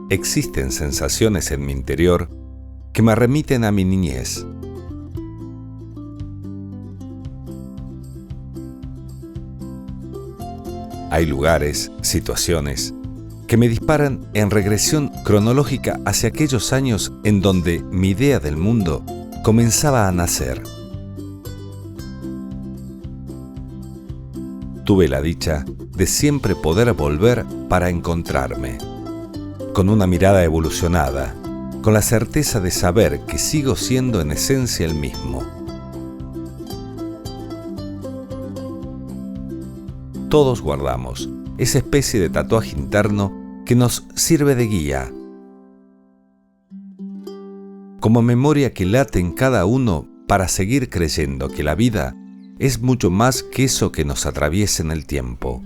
existen sensaciones en mi interior que me remiten a mi niñez. Hay lugares, situaciones, que me disparan en regresión cronológica hacia aquellos años en donde mi idea del mundo comenzaba a nacer. Tuve la dicha de siempre poder volver para encontrarme, con una mirada evolucionada, con la certeza de saber que sigo siendo en esencia el mismo. Todos guardamos esa especie de tatuaje interno que nos sirve de guía, como memoria que late en cada uno para seguir creyendo que la vida es mucho más que eso que nos atraviesa en el tiempo.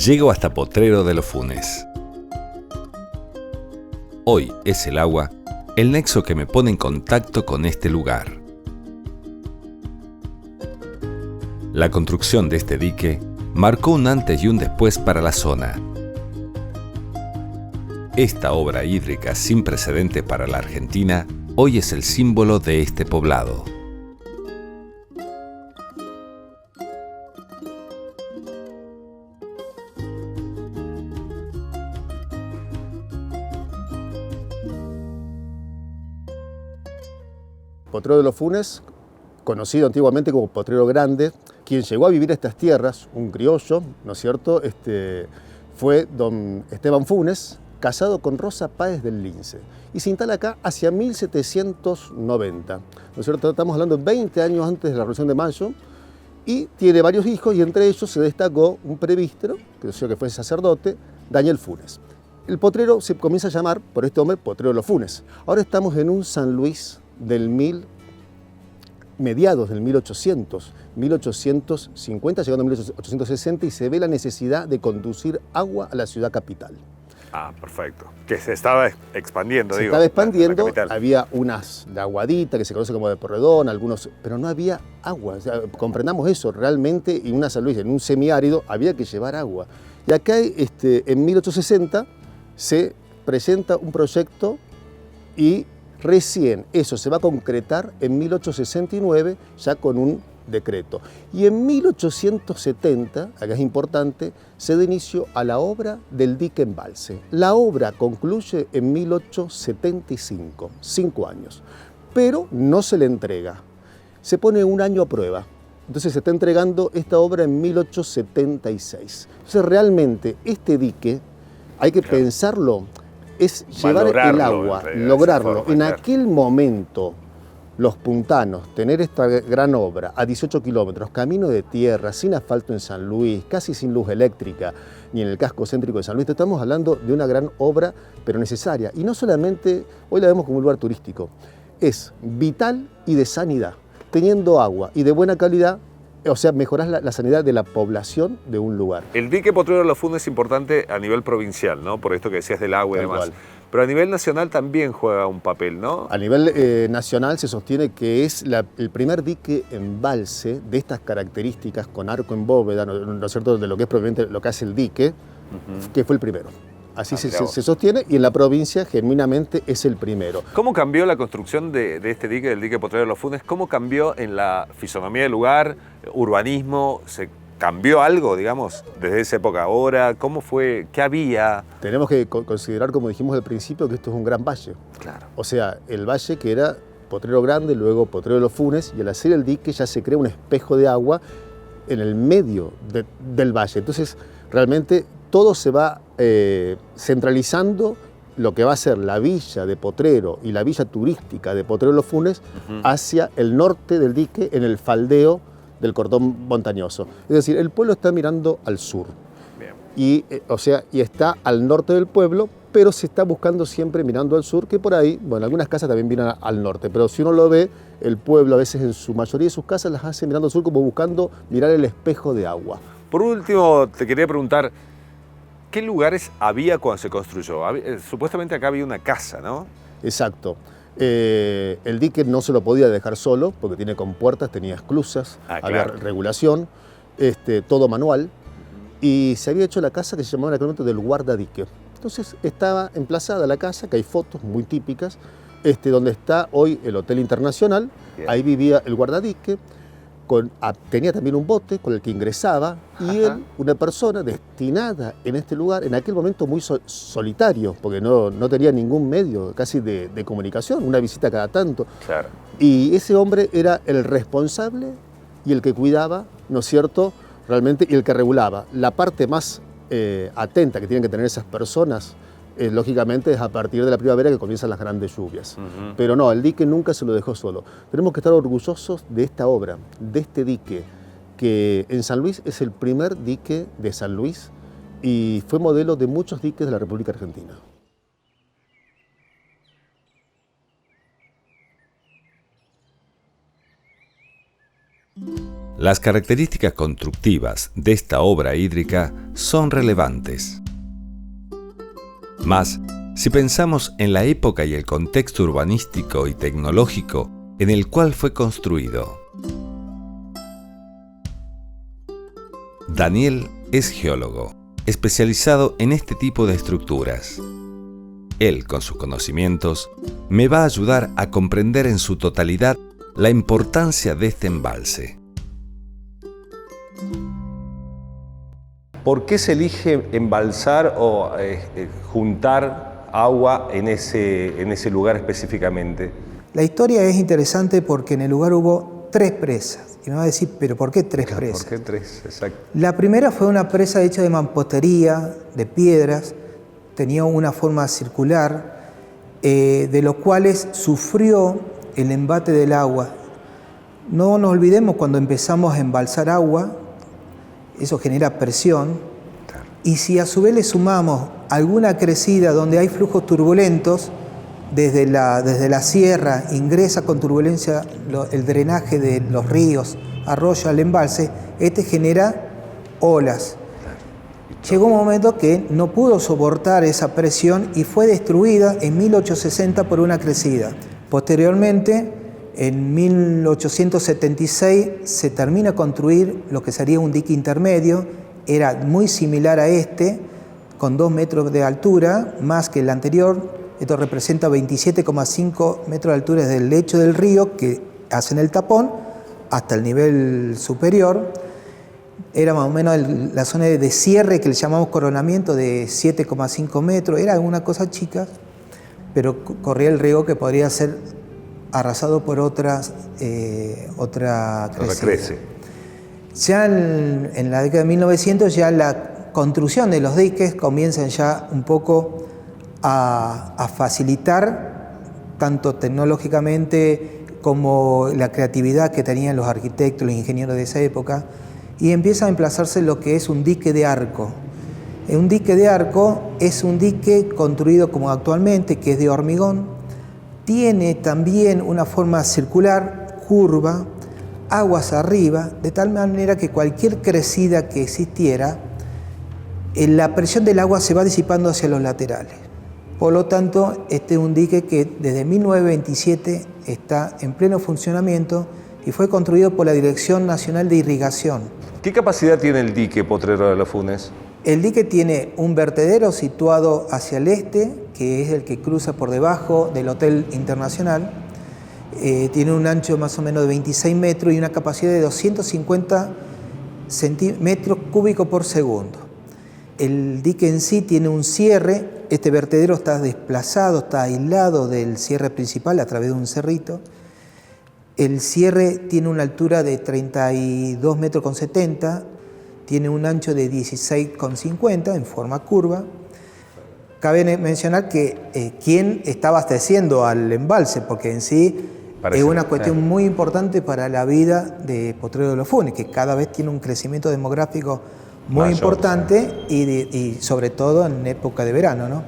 Llego hasta Potrero de los Funes. Hoy es el agua el nexo que me pone en contacto con este lugar. La construcción de este dique marcó un antes y un después para la zona. Esta obra hídrica sin precedente para la Argentina hoy es el símbolo de este poblado. Potrero de los Funes, conocido antiguamente como Potrero Grande, quien llegó a vivir estas tierras, un criollo, ¿no es cierto?, fue don Esteban Funes, casado con Rosa Páez del Lince, y se instala acá hacia 1790, ¿no es cierto? Estamos hablando de 20 años antes de la Revolución de Mayo, y tiene varios hijos, y entre ellos se destacó un presbítero, que fue sacerdote, Daniel Funes. El potrero se comienza a llamar, por este hombre, Potrero de los Funes. Ahora estamos en un San Luis mediados del 1850, llegando a 1860, y se ve la necesidad de conducir agua a la ciudad capital. Ah, perfecto. Que se estaba expandiendo, Se estaba expandiendo, había unas de aguadita, que se conoce como de Porredón, algunos, pero no había agua. O sea, comprendamos eso, realmente, y una San Luis, en un semiárido, había que llevar agua. Y acá, en 1860, se presenta un proyecto y recién eso se va a concretar en 1869, ya con un decreto. Y en 1870, acá es importante, se da inicio a la obra del dique embalse. La obra concluye en 1875, 5 años, pero no se le entrega. Se pone un año a prueba. Entonces se está entregando esta obra en 1876. Entonces realmente este dique, hay que pensarlo, es llevar el agua, lograrlo. En aquel momento, los puntanos, tener esta gran obra a 18 kilómetros, camino de tierra, sin asfalto en San Luis, casi sin luz eléctrica, ni en el casco céntrico de San Luis, estamos hablando de una gran obra, pero necesaria. Y no solamente, hoy la vemos como un lugar turístico, es vital y de sanidad. Teniendo agua y de buena calidad, o sea, mejorás la sanidad de la población de un lugar. El dique Potrero de los Funes es importante a nivel provincial, ¿no? Por esto que decías del agua y Tal demás. cual. Pero a nivel nacional también juega un papel, ¿no? A nivel nacional se sostiene que es el primer dique embalse de estas características con arco en bóveda, ¿no es cierto?, de lo que es propiamente lo que hace el dique, que fue el primero. Así se sostiene, y en la provincia genuinamente es el primero. ¿Cómo cambió la construcción de este dique, del dique Potrero de los Funes? ¿Cómo cambió en la fisonomía del lugar, urbanismo? ¿Se cambió algo, digamos, desde esa época a ahora? ¿Cómo fue? ¿Qué había? Tenemos que considerar, como dijimos al principio, que esto es un gran valle. Claro. O sea, el valle que era Potrero Grande, luego Potrero de los Funes, y al hacer el dique ya se crea un espejo de agua en el medio del valle. Entonces, realmente todo se va centralizando, lo que va a ser la villa de Potrero y la villa turística de Potrero de los Funes hacia el norte del dique, en el faldeo del cordón montañoso. Es decir, el pueblo está mirando al sur. Bien. Y, y está al norte del pueblo, pero se está buscando siempre mirando al sur, que por ahí, bueno, algunas casas también miran al norte, pero si uno lo ve, el pueblo a veces en su mayoría de sus casas las hace mirando al sur, como buscando mirar el espejo de agua. Por último, te quería preguntar, ¿qué lugares había cuando se construyó? Supuestamente acá había una casa, ¿no? Exacto. El dique no se lo podía dejar solo, porque tiene compuertas, tenía esclusas, había regulación, todo manual, y se había hecho la casa que se llamaba en aquel momento del guardadique. Entonces estaba emplazada la casa, que hay fotos muy típicas, donde está hoy el Hotel Internacional. Bien. Ahí vivía el guardadique, tenía también un bote con el que ingresaba, y él, una persona destinada en este lugar, en aquel momento muy solitario, porque no tenía ningún medio casi de comunicación, una visita cada tanto. Claro. Y ese hombre era el responsable y el que cuidaba, ¿no es cierto?, realmente, y el que regulaba. La parte más atenta que tienen que tener esas personas, lógicamente, es a partir de la primavera, que comienzan las grandes lluvias. Pero no, el dique nunca se lo dejó solo. Tenemos que estar orgullosos de esta obra, de este dique, que en San Luis es el primer dique de San Luis y fue modelo de muchos diques de la República Argentina. Las características constructivas de esta obra hídrica son relevantes. Más, si pensamos en la época y el contexto urbanístico y tecnológico en el cual fue construido. Daniel es geólogo, especializado en este tipo de estructuras. Él, con sus conocimientos, me va a ayudar a comprender en su totalidad la importancia de este embalse. ¿Por qué se elige embalsar o juntar agua en ese lugar específicamente? La historia es interesante porque en el lugar hubo 3 presas. Y me va a decir, ¿pero por qué 3 presas? ¿Por qué 3? Exacto. La primera fue una presa hecha de mampostería, de piedras, tenía una forma circular, de los cuales sufrió el embate del agua. No nos olvidemos, cuando empezamos a embalsar agua, eso genera presión, y si a su vez le sumamos alguna crecida donde hay flujos turbulentos, desde la sierra ingresa con turbulencia el drenaje de los ríos, arroyo al embalse, genera olas. Llegó un momento que no pudo soportar esa presión y fue destruida en 1860 por una crecida. Posteriormente, en 1876 se termina de construir lo que sería un dique intermedio, era muy similar a con 2 metros de altura, más que el anterior. Esto representa 27,5 metros de altura desde el lecho del río, que hacen el tapón, hasta el nivel superior. Era más o menos la zona de cierre, que le llamamos coronamiento, de 7,5 metros. Era una cosa chica, pero corría el río que podría ser arrasado por otra crecida. Ya en la década de 1900, ya la construcción de los diques comienzan ya un poco a facilitar, tanto tecnológicamente como la creatividad que tenían los arquitectos, los ingenieros de esa época, y empieza a emplazarse lo que es un dique de arco. Un dique de arco es un dique construido como actualmente, que es de hormigón. Tiene también una forma circular, curva, aguas arriba, de tal manera que cualquier crecida que existiera, la presión del agua se va disipando hacia los laterales. Por lo tanto, este es un dique que desde 1927 está en pleno funcionamiento y fue construido por la Dirección Nacional de Irrigación. ¿Qué capacidad tiene el dique Potrero de los Funes? El dique tiene un vertedero situado hacia el este, que es el que cruza por debajo del Hotel Internacional. Tiene un ancho más o menos de 26 metros y una capacidad de 250 metros cúbicos por segundo. El dique en sí tiene un cierre. Este vertedero está desplazado, está aislado del cierre principal a través de un cerrito. El cierre tiene una altura de 32 metros con 70, tiene un ancho de 16,50 en forma curva. Cabe mencionar que quién está abasteciendo al embalse, porque en sí es una cuestión muy importante para la vida de Potrero de los Funes, que cada vez tiene un crecimiento demográfico muy importante y sobre todo en época de verano, ¿no?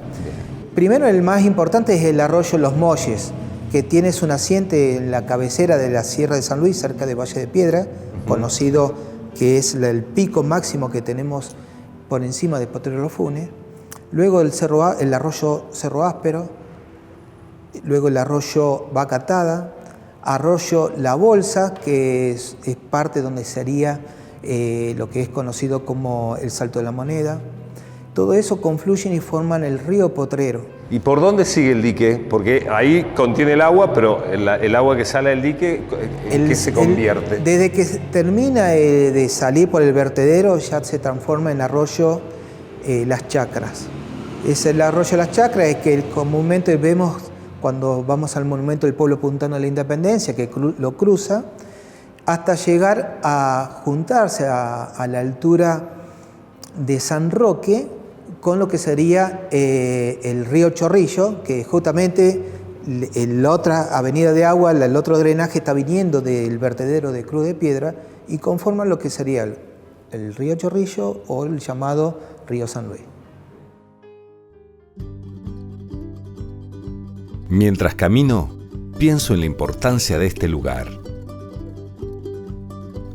Primero, el más importante es el arroyo Los Molles, que tiene su naciente en la cabecera de la Sierra de San Luis, cerca de Valle de Piedra, conocido que es el pico máximo que tenemos por encima de Potrero de los Funes. Luego el arroyo Cerro Áspero, luego el arroyo Vaca Atada, arroyo La Bolsa, que es parte donde sería lo que es conocido como el Salto de la Moneda. Todo eso confluyen y forman el río Potrero. ¿Y por dónde sigue el dique? Porque ahí contiene el agua, pero el agua que sale del dique, ¿en qué se convierte? Desde que termina de salir por el vertedero, ya se transforma en arroyo Las Chacras. Es el arroyo Las Chacras, es que comúnmente vemos cuando vamos al monumento del pueblo puntano de la Independencia, que lo cruza, hasta llegar a juntarse a la altura de San Roque con lo que sería el río Chorrillo, que justamente la otra avenida de agua, el otro drenaje está viniendo del vertedero de Cruz de Piedra y conforman lo que sería el río Chorrillo o el llamado río San Luis. Mientras camino, pienso en la importancia de este lugar.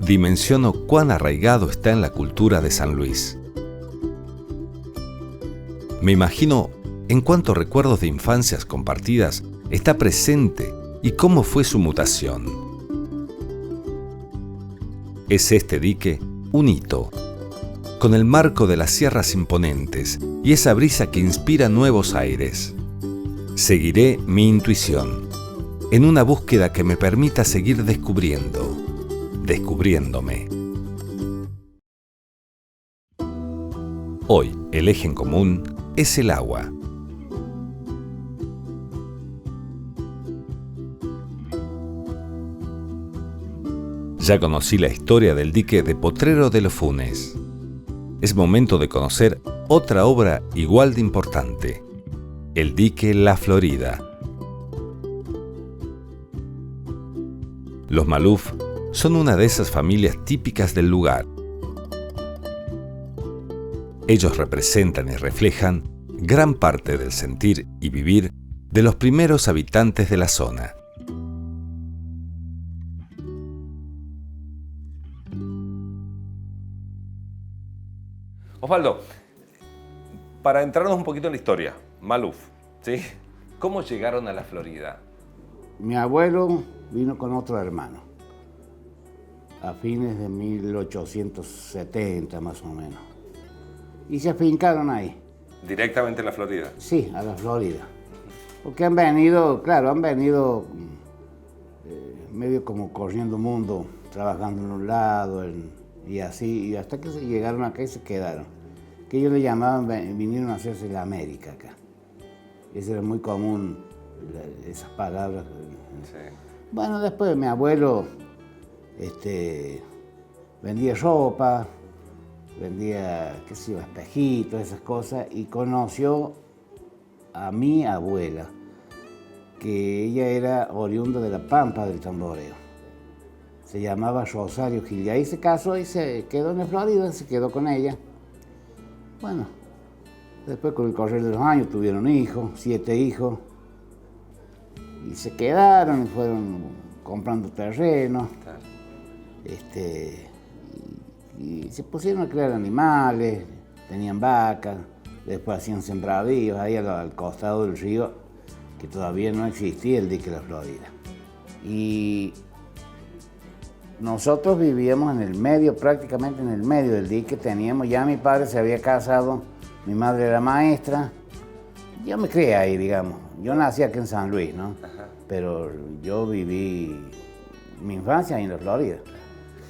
Dimensiono cuán arraigado está en la cultura de San Luis. Me imagino en cuántos recuerdos de infancias compartidas está presente y cómo fue su mutación. Es este dique un hito, con el marco de las sierras imponentes y esa brisa que inspira nuevos aires. Seguiré mi intuición, en una búsqueda que me permita seguir descubriéndome. Hoy, el eje en común es el agua. Ya conocí la historia del dique de Potrero de los Funes. Es momento de conocer otra obra igual de importante, el dique La Florida. Los Maluf son una de esas familias típicas del lugar. Ellos representan y reflejan gran parte del sentir y vivir de los primeros habitantes de la zona. Osvaldo, para entrarnos un poquito en la historia, Maluf, ¿sí? ¿Cómo llegaron a la Florida? Mi abuelo vino con otro hermano, a fines de 1870 más o menos, y se afincaron ahí. ¿Directamente a la Florida? Sí, a la Florida. Porque han venido, claro, medio como corriendo mundo, trabajando en un lado y así, y hasta que llegaron acá y se quedaron. Que ellos le llamaban, vinieron a hacerse la América acá. Eso era muy común, esas palabras. Sí. Bueno, después mi abuelo vendía ropa, vendía, qué sé yo, espejitos, esas cosas, y conoció a mi abuela, que ella era oriunda de la Pampa del Tamboreo. Se llamaba Rosario Gil, y ahí se casó y se quedó en la Florida, se quedó con ella. Bueno, después con el correr de los años tuvieron hijos, 7 hijos, y se quedaron y fueron comprando terreno. Y se pusieron a criar animales, tenían vacas, después hacían sembradíos ahí al costado del río, que todavía no existía el dique de la Florida. Y nosotros vivíamos en el medio, prácticamente en el medio del dique. Teníamos, ya mi padre se había casado, mi madre era maestra. Yo me crié ahí, digamos. Yo nací aquí en San Luis, ¿no? Ajá. Pero yo viví mi infancia en la Florida.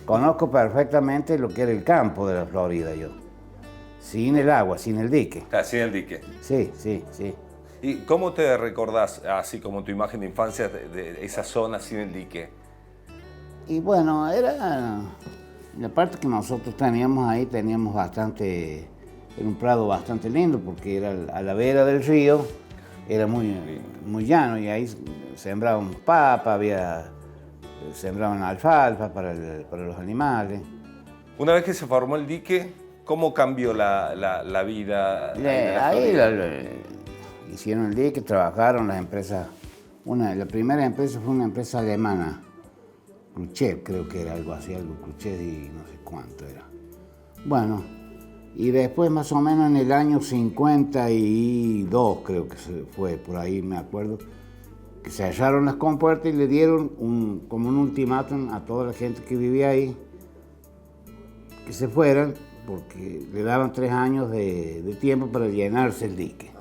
Conozco perfectamente lo que era el campo de la Florida yo. Sin el agua, sin el dique. Ah, sin el dique. Sí, sí, sí. ¿Y cómo te recordás, así como tu imagen de infancia, de esa zona sin el dique? Y bueno, era la parte que nosotros teníamos ahí, teníamos bastante, era un prado bastante lindo porque era a la vera del río, era muy llano y ahí sembrábamos papa, sembraban alfalfa para los animales. Una vez que se formó el dique, ¿cómo cambió la vida? Hicieron el dique, trabajaron las empresas. La primera empresa fue una empresa alemana, Khrushchev, creo que era algo así, algo Khrushchev y no sé cuánto era. Bueno, y después más o menos en el año 52, creo que se fue, por ahí me acuerdo, que se cerraron las compuertas y le dieron como un ultimátum a toda la gente que vivía ahí, que se fueran, porque le daban 3 años de tiempo para llenarse el dique.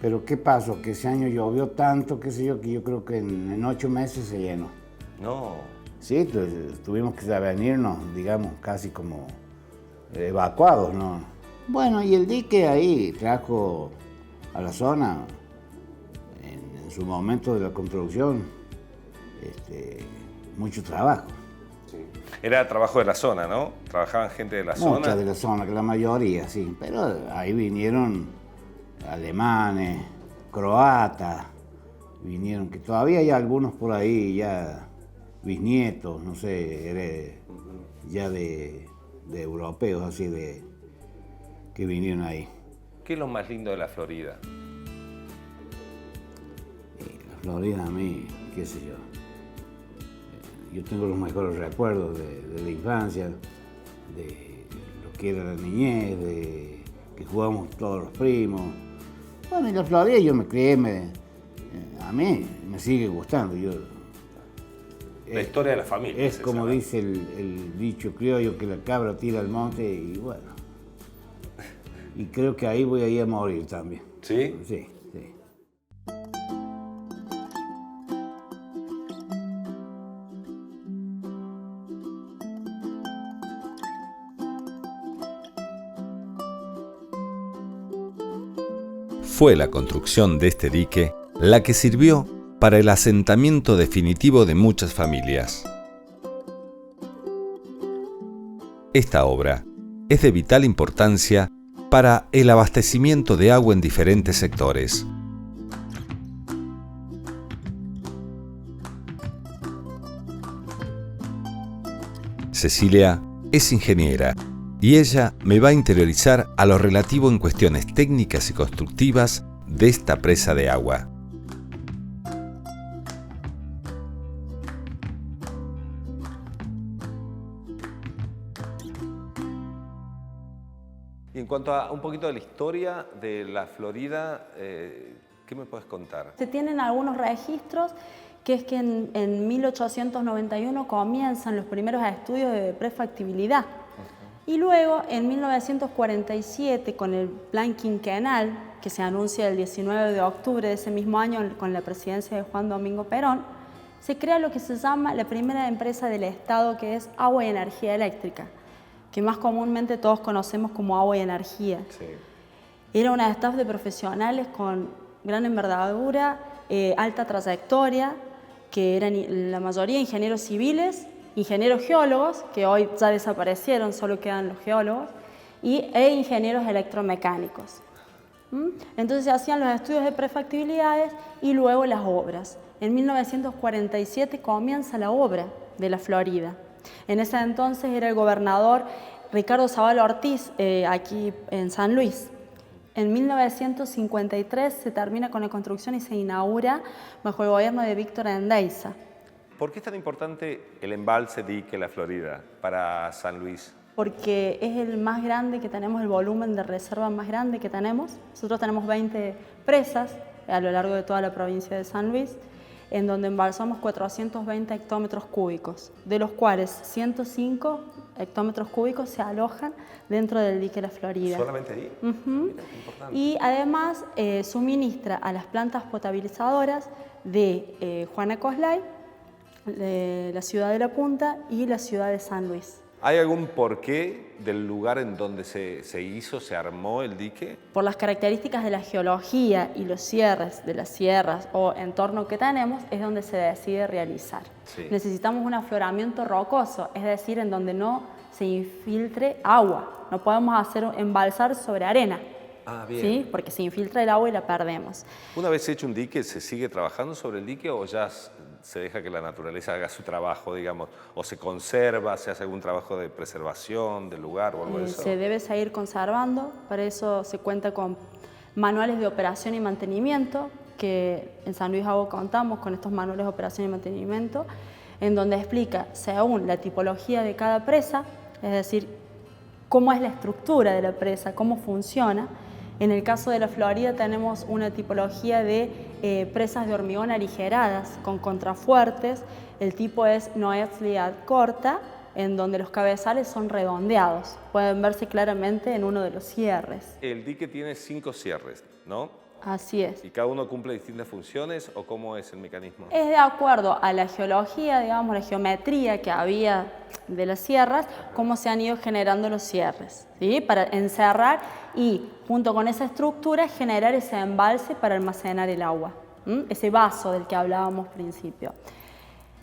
Pero ¿qué pasó? Que ese año llovió tanto, qué sé yo, que yo creo que en 8 meses se llenó. No. Sí, tuvimos que venirnos, digamos, casi como evacuados, ¿no? Bueno, y el dique ahí trajo a la zona, en su momento de la construcción, mucho trabajo. Sí. Era trabajo de la zona, ¿no? Trabajaban gente de la zona. Mucha de la zona, que la mayoría, sí. Pero ahí vinieron alemanes, croatas, vinieron, que todavía hay algunos por ahí ya bisnietos, no sé, ya de europeos así que vinieron ahí. ¿Qué es lo más lindo de la Florida? La Florida a mí, qué sé yo. Yo tengo los mejores recuerdos de la infancia, de lo que era la niñez, de que jugábamos todos los primos. Bueno, y la Florida yo me crié, a mí me sigue gustando. La historia de la familia. Es como dice el dicho criollo, que la cabra tira al monte y bueno. Y creo que ahí voy a ir a morir también. ¿Sí? Sí, sí. Fue la construcción de este dique la que sirvió para el asentamiento definitivo de muchas familias. Esta obra es de vital importancia para el abastecimiento de agua en diferentes sectores. Cecilia es ingeniera y ella me va a interiorizar a lo relativo en cuestiones técnicas y constructivas de esta presa de agua. Y en cuanto a un poquito de la historia de la Florida, ¿qué me puedes contar? Se tienen algunos registros, que es que en 1891 comienzan los primeros estudios de prefactibilidad. Y luego, en 1947, con el Plan Quinquenal, que se anuncia el 19 de octubre de ese mismo año con la presidencia de Juan Domingo Perón, se crea lo que se llama la primera empresa del Estado, que es Agua y Energía Eléctrica, que más comúnmente todos conocemos como Agua y Energía. Sí. Era una staff de profesionales con gran envergadura, alta trayectoria, que eran la mayoría ingenieros civiles, ingenieros geólogos, que hoy ya desaparecieron, solo quedan los geólogos, e ingenieros electromecánicos. Entonces se hacían los estudios de prefactibilidades y luego las obras. En 1947 comienza la obra de la Florida. En ese entonces era el gobernador Ricardo Zavala Ortiz, aquí en San Luis. En 1953 se termina con la construcción y se inaugura bajo el gobierno de Víctor Endeiza. ¿Por qué es tan importante el embalse dique La Florida para San Luis? Porque es el más grande que tenemos, el volumen de reserva más grande que tenemos. Nosotros tenemos 20 presas a lo largo de toda la provincia de San Luis, en donde embalsamos 420 hectómetros cúbicos, de los cuales 105 hectómetros cúbicos se alojan dentro del dique La Florida. ¿Solamente ahí? Mira, y además suministra a las plantas potabilizadoras de Juana Coslay, de la ciudad de La Punta y la ciudad de San Luis. ¿Hay algún porqué del lugar en donde se armó el dique? Por las características de la geología y los cierres de las sierras o entorno que tenemos, es donde se decide realizar. Sí. Necesitamos un afloramiento rocoso, es decir, en donde no se infiltre agua. No podemos hacer embalsar sobre arena. Ah, bien. ¿Sí? Porque se infiltra el agua y la perdemos. Una vez hecho un dique, ¿se sigue trabajando sobre el dique o ya se deja que la naturaleza haga su trabajo, digamos? ¿O se conserva, se hace algún trabajo de preservación del lugar o algo de eso? Se debe seguir conservando, para eso se cuenta con manuales de operación y mantenimiento, que en San Luis Agua contamos con estos manuales de operación y mantenimiento, en donde explica, según la tipología de cada presa, es decir, cómo es la estructura de la presa, cómo funciona. En el caso de La Florida tenemos una tipología de presas de hormigón aligeradas con contrafuertes. El tipo es Noatzli ad corta, en donde los cabezales son redondeados. Pueden verse claramente en uno de los cierres. El dique tiene 5 cierres, ¿no? Así es. ¿Y cada uno cumple distintas funciones o cómo es el mecanismo? Es de acuerdo a la geología, digamos, la geometría que había de las sierras, cómo se han ido generando los cierres, ¿sí? Para encerrar y, junto con esa estructura, generar ese embalse para almacenar el agua, ese vaso del que hablábamos al principio.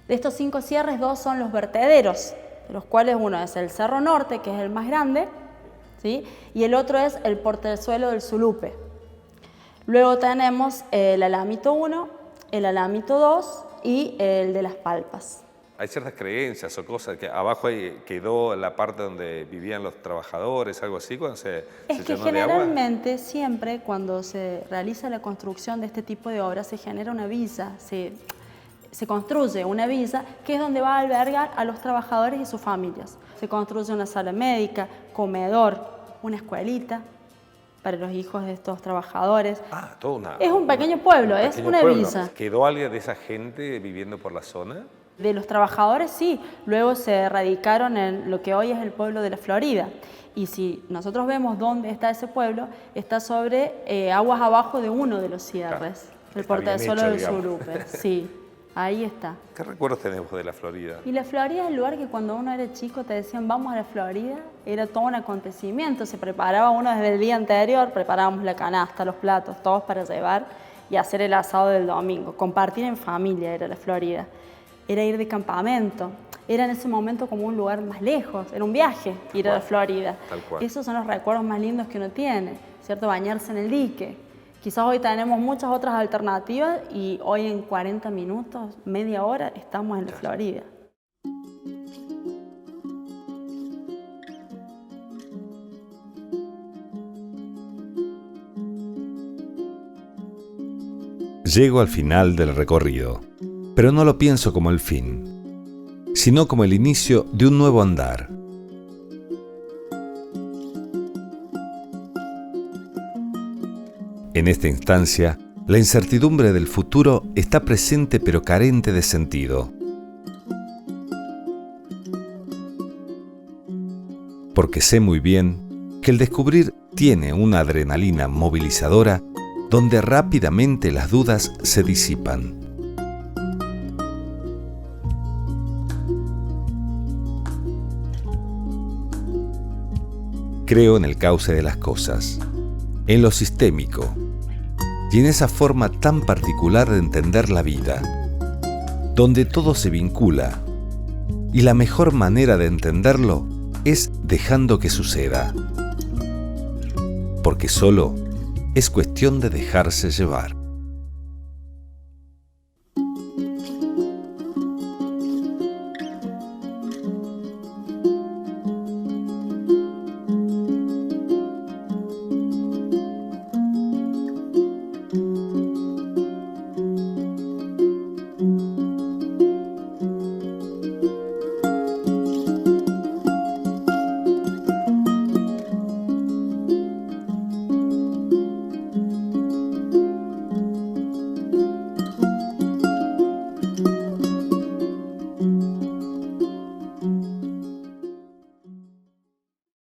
De estos 5 cierres, 2 son los vertederos, de los cuales uno es el Cerro Norte, que es el más grande, ¿sí? Y el otro es el portezuelo del Sulupe. Luego tenemos el Alamito 1, el Alamito 2 y el de las Palpas. Hay ciertas creencias o cosas que abajo quedó la parte donde vivían los trabajadores, algo así, cuando se Es que llenó de agua. generalmente siempre cuando se realiza la construcción de este tipo de obras se genera una villa, se construye una villa que es donde va a albergar a los trabajadores y sus familias. Se construye una sala médica, comedor, una escuelita para los hijos de estos trabajadores. Ah, toda una... Es un pequeño pueblo, es una villa. ¿Quedó alguien de esa gente viviendo por la zona? De los trabajadores sí, luego se radicaron en lo que hoy es el pueblo de La Florida. Y si nosotros vemos dónde está ese pueblo, está sobre aguas abajo de uno de los cierres, Claro, el está bien portezuelo hecho, del digamos. Sulupe. Sí, ahí está. ¿Qué recuerdos tenemos de La Florida? Y La Florida es el lugar que cuando uno era chico te decían vamos a La Florida, era todo un acontecimiento, se preparaba uno desde el día anterior, preparábamos la canasta, los platos, todos para llevar y hacer el asado del domingo, compartir en familia era La Florida. Era ir de campamento, era en ese momento como un lugar más lejos, era un viaje ir a La Florida. Tal cual. Esos son los recuerdos más lindos que uno tiene, ¿cierto? Bañarse en el dique. Quizás hoy tenemos muchas otras alternativas y hoy en 40 minutos, media hora, estamos en La Florida. Llego al final del recorrido, pero no lo pienso como el fin, sino como el inicio de un nuevo andar. En esta instancia, la incertidumbre del futuro está presente pero carente de sentido. Porque sé muy bien que el descubrir tiene una adrenalina movilizadora donde rápidamente las dudas se disipan. Creo en el cauce de las cosas, en lo sistémico y en esa forma tan particular de entender la vida, donde todo se vincula y la mejor manera de entenderlo es dejando que suceda, porque solo es cuestión de dejarse llevar.